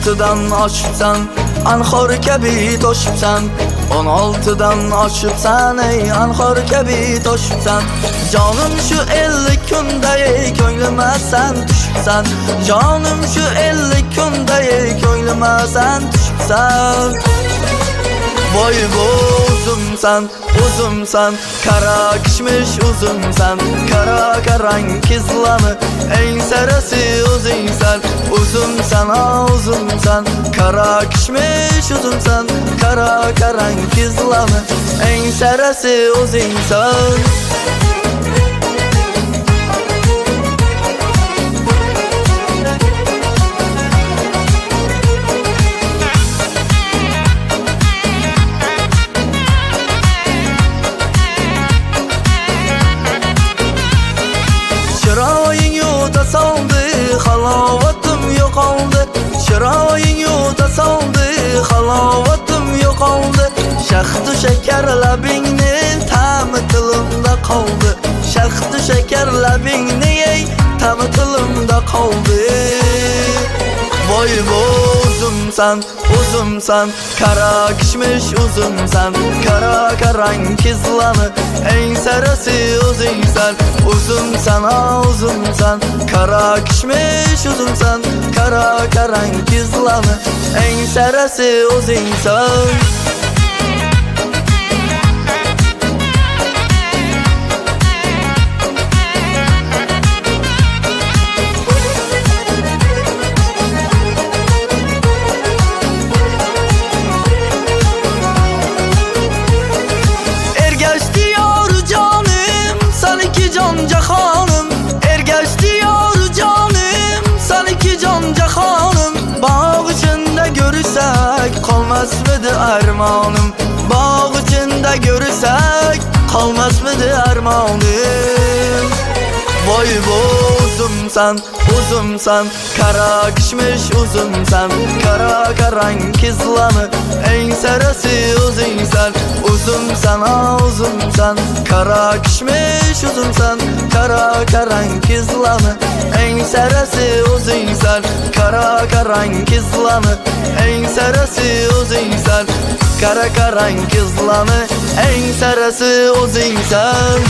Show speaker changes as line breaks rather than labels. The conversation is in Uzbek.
Altıdan aşıpsan, anxor kabi toşupsan. 16'dan aşıpsan, ey anxor kabi toşupsan. Canım şu 50 kunda ey ko'nglima sen tushibsan. Canım şu 50 kunda ey ko'nglima sen tushibsan. Voy bu uzumsan, kara kishmish uzumsan. Kara karang kizlami, eng sarasi o'zingsan. Uzumsan, kara kishmish uzumsan. Kara karang kizlami, eng sarasi o'zingsan. Chiroying yuta soldi, halovatim yo'qoldi. Chiroying yuta soldi, halovatim yo'qoldi. Shahdu shakar labingni ta'mi tilimda qoldi. Shahdu shakar labingni ey ta'mi tilimda qoldi. Voy bu uzumsan, kara kishmish uzumsan. Kara karang kizlami, eng sarasi o'zingsan. Uzumsan, kara kishmish uzumsan. Kara karang kizlami, eng sarasi o'zingsan. Cahanım ergeçti yar canım, sanki can cahanım. Bağ içinde görürsek kalmaz mıydı armağanım? Bağ içinde görürsek kalmaz mıydı armağanım? Voy bu uzumsan, kara kishmish uzumsan. Kara karang kizlami, eng sarasi o'zingsan. Uzumsan, kara kishmish uzumsan. Kara karang kizlami, eng sarasi o'zingsan. Kara karang kizlami, eng sarasi o'zingsan. Kara karang kizlami, eng sarasi o'zingsan.